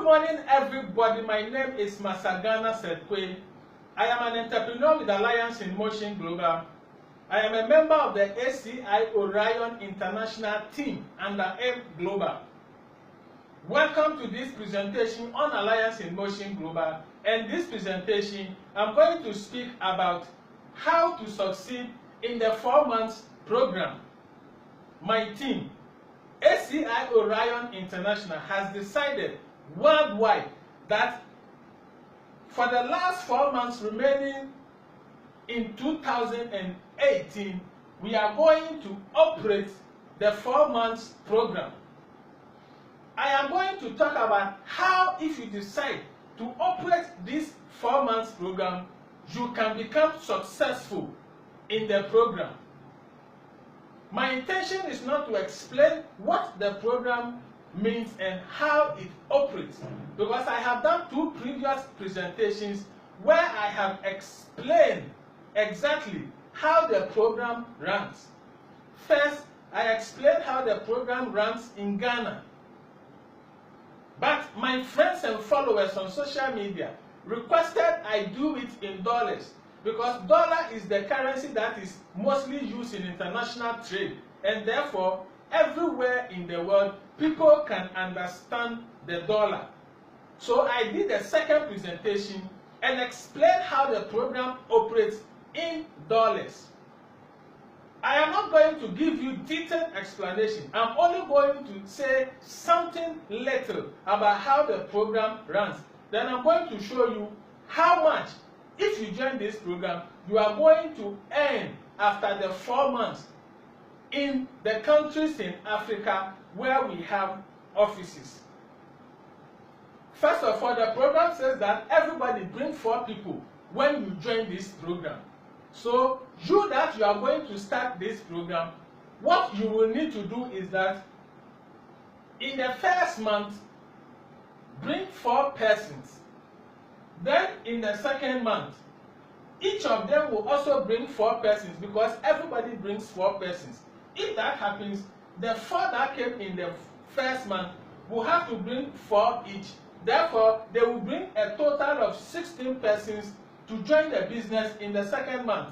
Good morning, everybody. My name is SETHAIMKWEI. I am an entrepreneur with Alliance in Motion Global. I am a member of the ACI Orion International team under AIM Global. Welcome to this presentation on Alliance in Motion Global. And this presentation, I'm going to speak about how to succeed in the 4 months program. My team, ACI Orion International, has decided worldwide that for the last 4 months remaining in 2018, we are going to operate the 4 months program. I am going to talk about how, if you decide to operate this 4 months program, you can become successful in the program. My intention is not to explain what the program means and how it operates, because I have done 2 previous presentations where I have explained exactly how the program runs. First, I explained how the program runs in Ghana. But my friends and followers on social media requested I do it in dollars, because dollar is the currency that is mostly used in international trade, and therefore everywhere in the world people can understand the dollar. So I did a second presentation and explained how the program operates in dollars. I am not going to give you detailed explanation. I'm only going to say something little about how the program runs. Then I'm going to show you how much, if you join this program, you are going to earn after the 4 months in the countries in Africa where we have offices. First of all, the program says that everybody bring 4 people when you join this program. So you that you are going to start this program, what you will need to do is that in the first month, bring 4 persons. Then in the second month, each of them will also bring 4 persons, because everybody brings 4 persons. If that happens, the 4 that came in the first month will have to bring 4 each. Therefore, they will bring a total of 16 persons to join the business in the second month.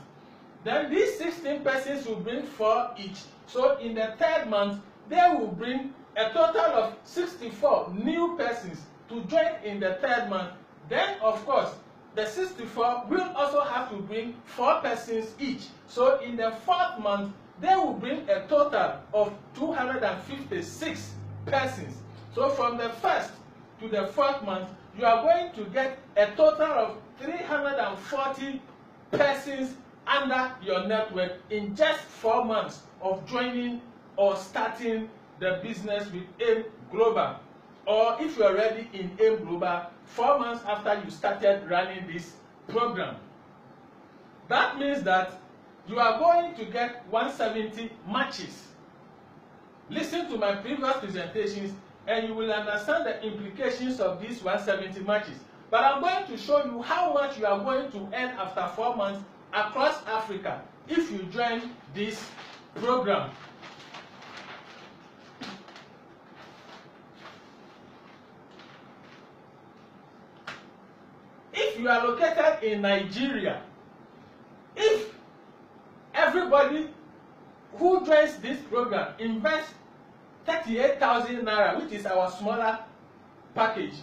Then these 16 persons will bring 4 each. So in the third month, they will bring a total of 64 new persons to join in the third month. Then, of course, the 64 will also have to bring 4 persons each. So in the 4th month, they will bring a total of 256 persons. So from the 1st to the 4th month, you are going to get a total of 340 persons under your network in just 4 months of joining or starting the business with AIM Global. Or if you are already in AIM Global, 4 months after you started running this program. That means that you are going to get 170 matches. Listen to my previous presentations and you will understand the implications of these 170 matches. But I'm going to show you how much you are going to earn after 4 months across Africa if you join this program. If you are located in Nigeria, if everybody who joins this program invests 38,000 naira, which is our smaller package,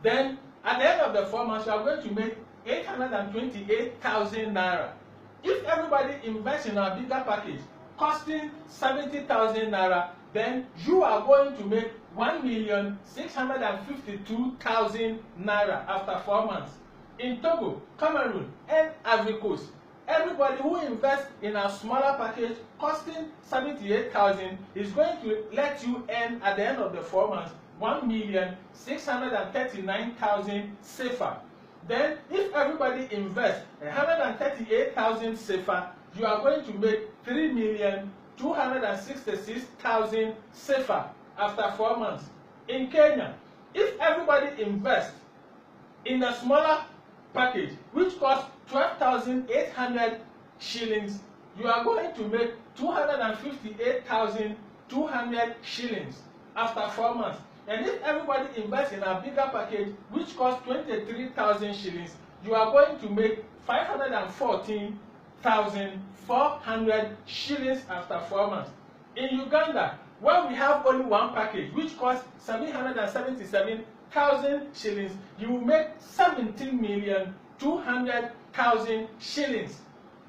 then at the end of the 4 months, you are going to make 828,000 naira. If everybody invests in our bigger package, costing 70,000 naira, then you are going to make 1,652,000 naira after 4 months. In Togo, Cameroon, and Ivory Coast, everybody who invests in a smaller package costing 78,000 is going to let you earn at the end of the 4 months 1,639,000 CFA. Then, if everybody invests 138,000 CFA, you are going to make 3,266,000 CFA after 4 months. In Kenya, if everybody invests in the smaller package, which costs 12,800 shillings, you are going to make 258,200 shillings after 4 months. And if everybody invests in a bigger package, which costs 23,000 shillings, you are going to make 514,400 shillings after 4 months. In Uganda, when we have only one package, which costs 777,000 shillings, you will make 17,200,000 shillings.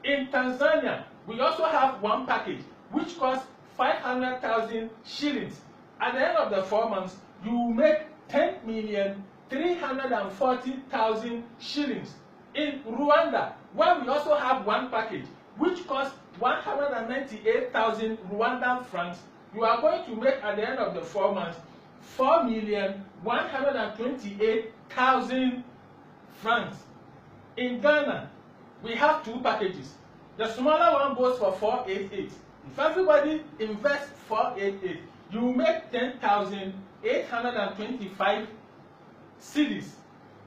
In Tanzania, we also have one package, which costs 500,000 shillings. At the end of the 4 months, you will make 10,340,000 shillings. In Rwanda, where we also have one package, which costs 198,000 Rwandan francs, you are going to make at the end of the 4 months 4,128,000 francs. In Ghana, we have two packages. The smaller one goes for 488. If everybody invests 488, you will make 10,825 cedis.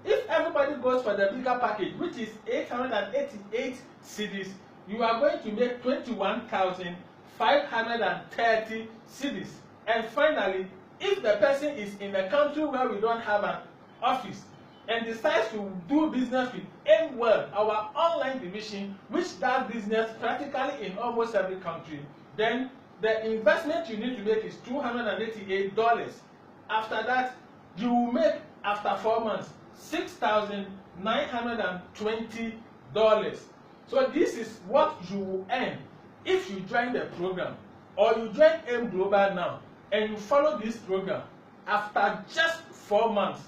If everybody goes for the bigger package, which is 888 cedis, you are going to make 21,530 cedis. And finally, if the person is in a country where we don't have an office and decides to do business with Aimworld, our online division, which does business practically in almost every country, then the investment you need to make is $288. After that, you will make, after 4 months, $6,920. So this is what you will earn if you join the program, or you join AIM Global now and you follow this program. After just 4 months,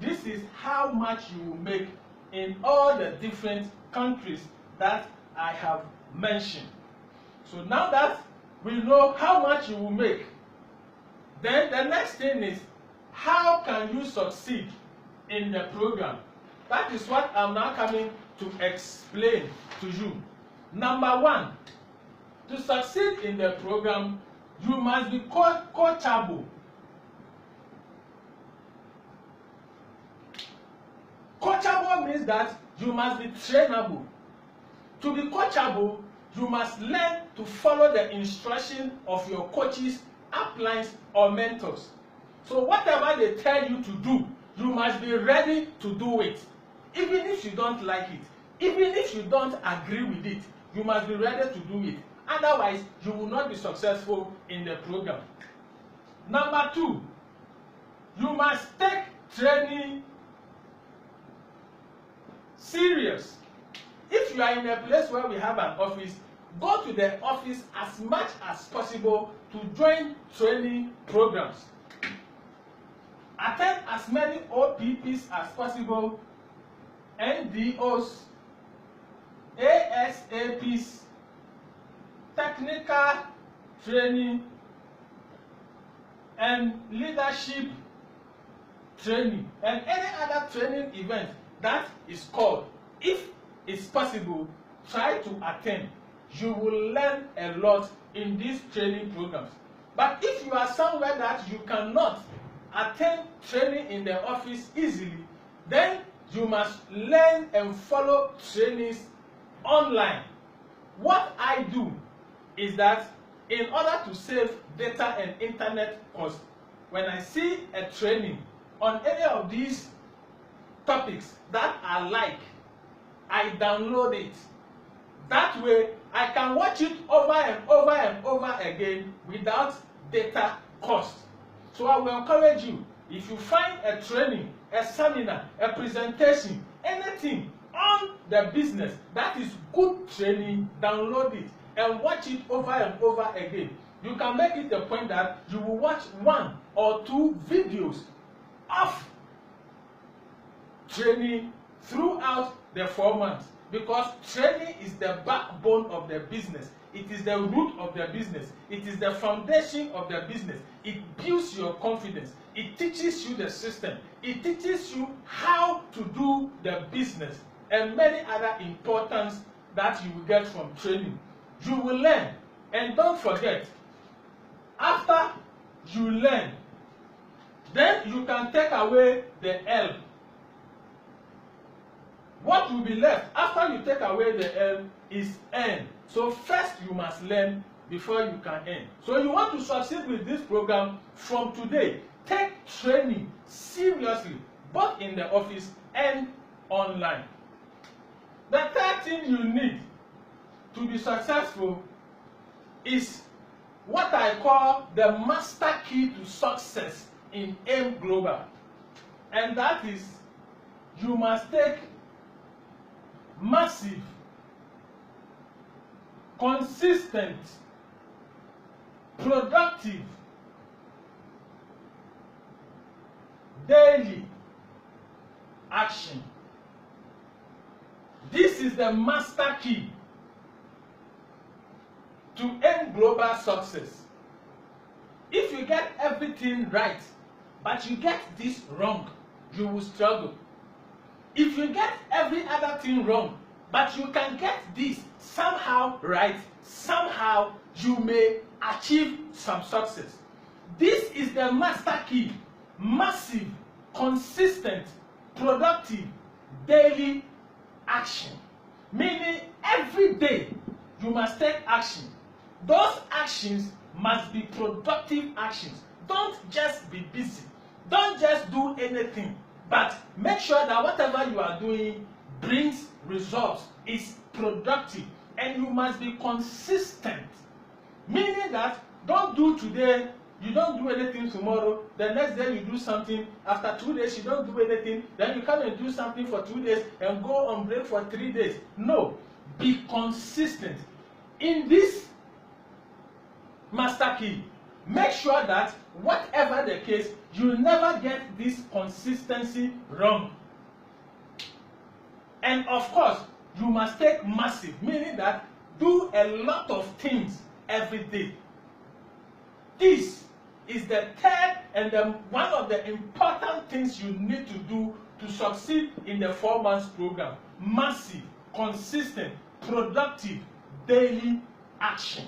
this is how much you will make in all the different countries that I have mentioned. So now that we know how much you will make, then the next thing is, how can you succeed in the program? That is what I'm now coming to explain to you. Number one, to succeed in the program, you must be coachable. Coachable means that you must be trainable. To be coachable, you must learn to follow the instruction of your coaches, uplines, or mentors. So whatever they tell you to do, you must be ready to do it. Even if you don't like it, even if you don't agree with it, you must be ready to do it. Otherwise, you will not be successful in the program. Number two, you must take training serious. If you are in a place where we have an office, go to the office as much as possible to join training programs. Attend as many OPPs as possible, NDOs, ASAPs, technical training, and leadership training, and any other training event that is called. If it's possible, try to attend. You will learn a lot in these training programs. But if you are somewhere that you cannot attend training in the office easily, then you must learn and follow trainings online. What I do is that in order to save data and internet costs, when I see a training on any of these topics that I like, I download it. That way, I can watch it over and over and over again without data cost. So I will encourage you, if you find a training, a seminar, a presentation, anything on the business that is good training, download it and watch it over and over again. You can make it a point that you will watch 1 or 2 videos of training throughout the 4 months, because training is the backbone of the business. It is the root of the business. It is the foundation of the business. It builds your confidence. It teaches you the system. It teaches you how to do the business and many other importance that you will get from training. You will learn. And don't forget, after you learn, then you can take away the L. What will be left after you take away the L is N. So first you must learn, before you can earn. So you want to succeed with this program from today. Take training seriously, both in the office and online. The third thing you need to be successful is what I call the master key to success in AIM Global. And that is, you must take massive, consistent, productive, daily action. This is the master key to AIM Global success. If you get everything right, but you get this wrong, you will struggle. If you get every other thing wrong, but you can get this somehow right, somehow you may achieve some success. This is the master key: massive, consistent, productive, daily action. Meaning every day you must take action. Those actions must be productive actions. Don't just be busy. Don't just do anything, but make sure that whatever you are doing brings results, is productive, and you must be consistent. Meaning that don't do today, you don't do anything tomorrow, the next day you do something, after 2 days you don't do anything, then you come and do something for 2 days and go on break for 3 days. No, be consistent. In this master key, make sure that whatever the case, you never get this consistency wrong. And of course, you must take massive, meaning that do a lot of things every day. This is the third and one of the important things you need to do to succeed in the 4 months program. Massive, consistent, productive, daily action.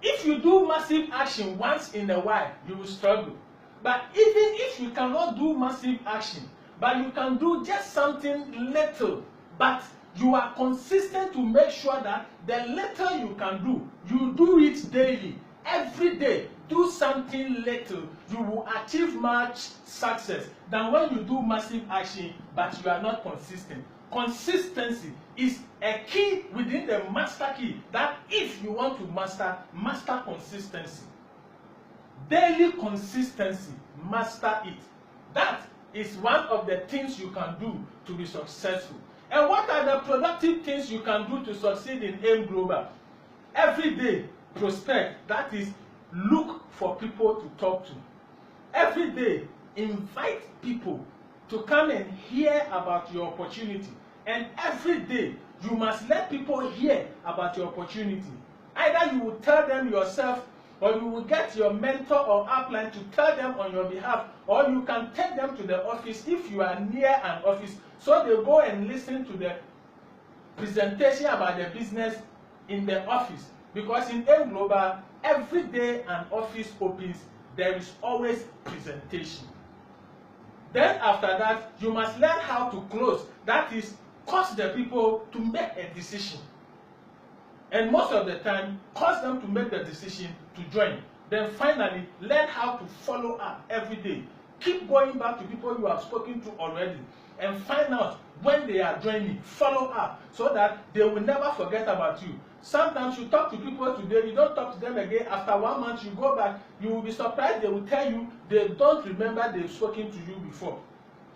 If you do massive action once in a while, you will struggle. But even if you cannot do massive action, but you can do just something little, but you are consistent to make sure that the little you can do, you do it daily. Every day, do something little, you will achieve much success than when you do massive action, but you are not consistent. Consistency is a key within the master key that if you want to master consistency. Daily consistency, master it. That is one of the things you can do to be successful. And what are the productive things you can do to succeed in AIM Global? Every day, prospect, that is, look for people to talk to. Every day, invite people to come and hear about your opportunity. And every day, you must let people hear about your opportunity. Either you will tell them yourself, or you will get your mentor or upline to tell them on your behalf, or you can take them to the office if you are near an office, so they go and listen to the presentation about the business in the office. Because in AIM Global, every day an office opens, there is always presentation. Then after that, you must learn how to close. That is, cause the people to make a decision. And most of the time, cause them to make the decision to join. Then finally, learn how to follow up every day. Keep going back to people you have spoken to already and find out when they are joining. Follow up so that they will never forget about you. Sometimes you talk to people today, you don't talk to them again. After 1 month, you go back, you will be surprised. They will tell you they don't remember they've spoken to you before.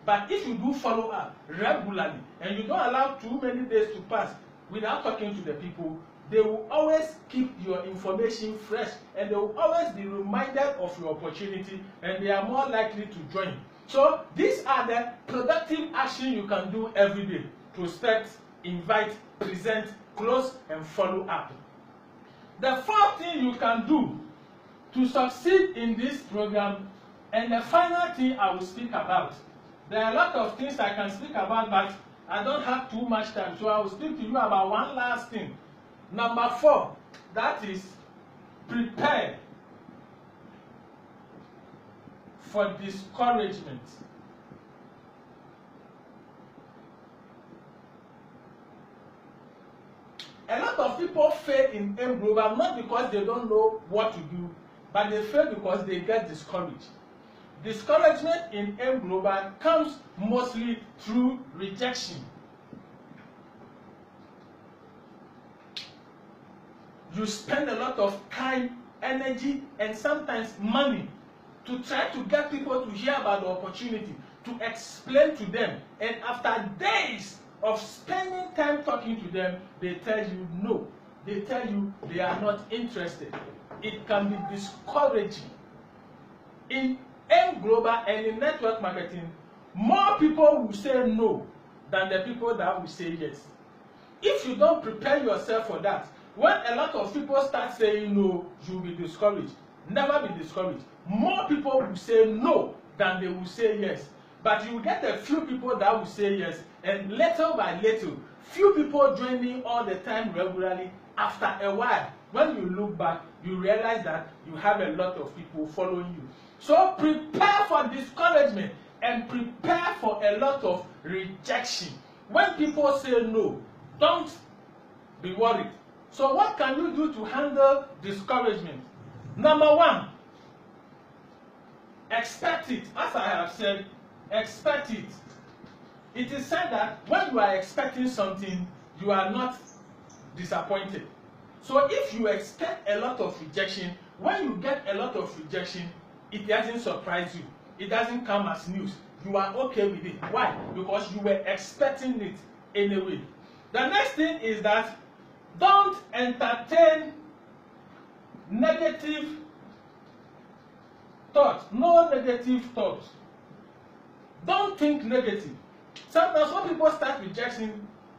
But if you do follow up regularly and you don't allow too many days to pass without talking to the people, they will always keep your information fresh and they will always be reminded of your opportunity and they are more likely to join. So these are the productive actions you can do every day: prospect, invite, present, close, and follow up. The fourth thing you can do to succeed in this program, and the final thing I will speak about. There are a lot of things I can speak about, but I don't have too much time, so I will speak to you about one last thing. Number 4, that is, prepare for discouragement. A lot of people fail in M Global not because they don't know what to do, but they fail because they get discouraged. Discouragement in M Global comes mostly through rejection. You spend a lot of time, energy, and sometimes money to try to get people to hear about the opportunity, to explain to them. And after days of spending time talking to them, they tell you no. They tell you they are not interested. It can be discouraging. In M Global and in network marketing, more people will say no than the people that will say yes. If you don't prepare yourself for that, when a lot of people start saying no, you will be discouraged. Never be discouraged. More people will say no than they will say yes. But you will get a few people that will say yes, and little by little, few people joining all the time regularly. After a while, when you look back, you realize that you have a lot of people following you. So prepare for discouragement and prepare for a lot of rejection. When people say no, don't be worried. So what can you do to handle discouragement? Number one, expect it. As I have said, expect it. It is said that when you are expecting something, you are not disappointed. So if you expect a lot of rejection, when you get a lot of rejection, it doesn't surprise you. It doesn't come as news. You are okay with it. Why? Because you were expecting it anyway. The next thing is that don't entertain negative thoughts. No negative thoughts. Don't think negative. Sometimes when people start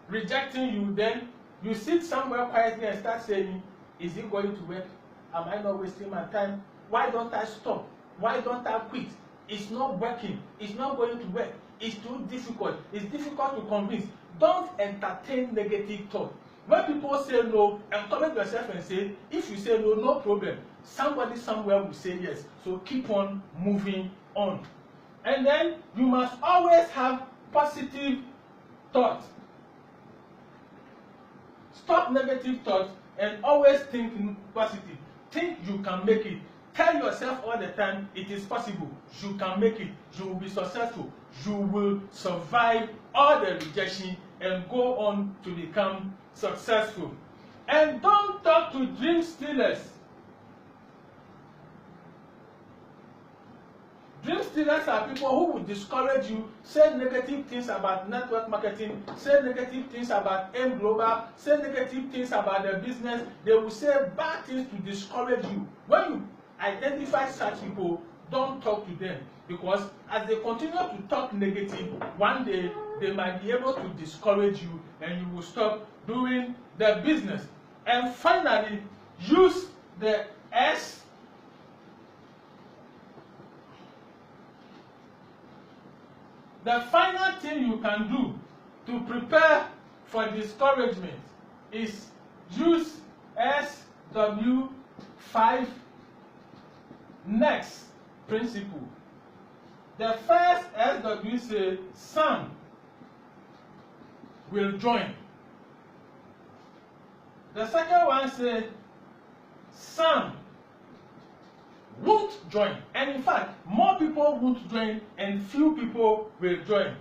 rejecting you, then you sit somewhere quietly and start saying, is it going to work? Am I not wasting my time? Why don't I stop? Why don't I quit? It's not working. It's not going to work. It's too difficult. It's difficult to convince. Don't entertain negative thought. When people say no, encourage yourself and say, if you say no, no problem. Somebody somewhere will say yes. So keep on moving on. And then you must always have positive thoughts. Stop negative thoughts and always think positive. Think you can make it. Tell yourself all the time, it is possible. You can make it. You will be successful. You will survive all the rejection and go on to become successful. And don't talk to dream stealers. Dream stealers are people who will discourage you, say negative things about network marketing, say negative things about M Global, say negative things about their business. They will say bad things to discourage you. When you identify such people, don't talk to them, because as they continue to talk negative, one day they might be able to discourage you and you will stop doing the business. And finally, use the S. The final thing you can do to prepare for discouragement is use SW5 next principle. The first SW say some will join. The second one say some won't join. And in fact, more people won't join and few people will join.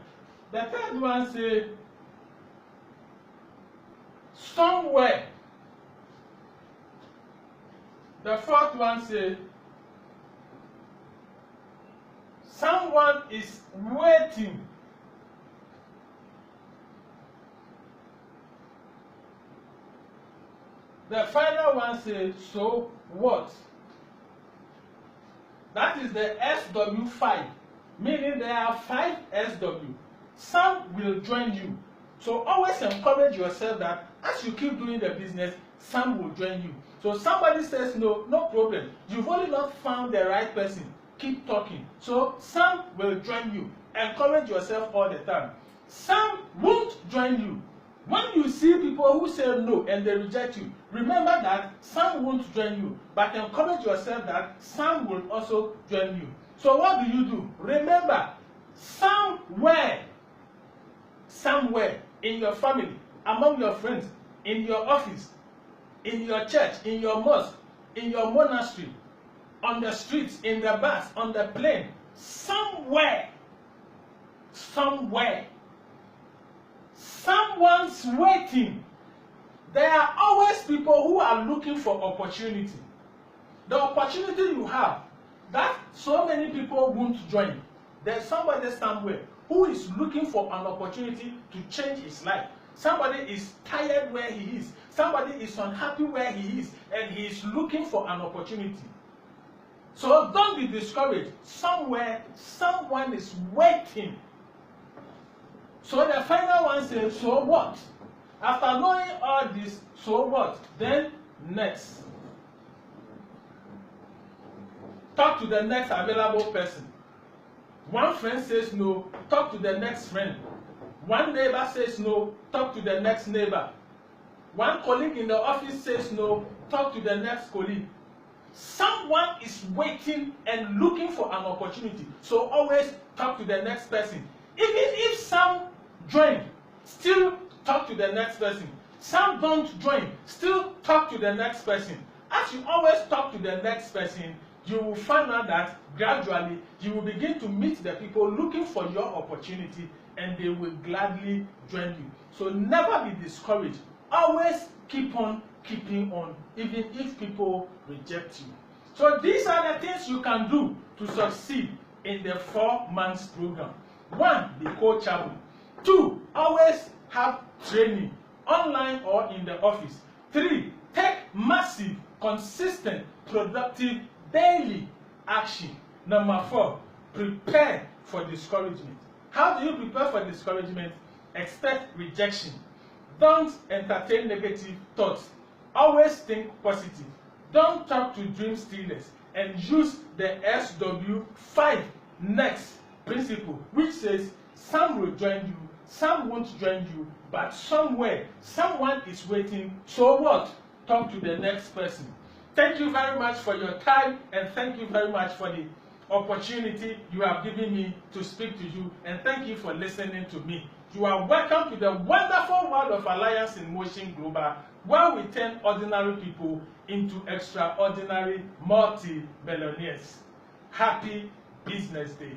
The third one say somewhere. The fourth one say someone is waiting. The final one says, so what? That is the SW5, meaning there are 5 SW. Some will join you. So always encourage yourself that as you keep doing the business, some will join you. So somebody says no, no problem. You've only not found the right person. Keep talking. So some will join you. Encourage yourself all the time. Some won't join you. When you see people who say no and they reject you, remember that some won't join you, but encourage yourself that some will also join you. So what do? Remember, somewhere in your family, among your friends, in your office, in your church, in your mosque, in your monastery, on the streets, in the bus, on the plane, somewhere, someone's waiting. There are always people who are looking for opportunity. The opportunity you have, that so many people won't join. There's somebody somewhere who is looking for an opportunity to change his life. Somebody is tired where he is. Somebody is unhappy where he is, and he is looking for an opportunity. So don't be discouraged. Somewhere, someone is waiting. So the final one says, so what? After knowing all this, so what? Then next. Talk to the next available person. One friend says no, talk to the next friend. One neighbor says no, talk to the next neighbor. One colleague in the office says no, talk to the next colleague. Someone is waiting and looking for an opportunity. So always talk to the next person. Even if some join, still talk to the next person. Some don't join, still talk to the next person. As you always talk to the next person, you will find out that gradually you will begin to meet the people looking for your opportunity, and they will gladly join you. So never be discouraged. Always keep on keeping on, even if people reject you. So these are the things you can do to succeed in the 4 months program. 1, be coachable. 2, always have training, online or in the office. 3, take massive, consistent, productive, daily action. Number 4, prepare for discouragement. How do you prepare for discouragement? Expect rejection. Don't entertain negative thoughts. Always think positive. Don't talk to dream stealers, and use the SW5 next principle, which says some will join you, some won't join you, but somewhere, someone is waiting. So what? Talk to the next person. Thank you very much for your time, and thank you very much for the opportunity you have given me to speak to you, and thank you for listening to me. You are welcome to the wonderful world of Alliance in Motion Global, where we turn ordinary people into extraordinary multi-billionaires. Happy Business Day.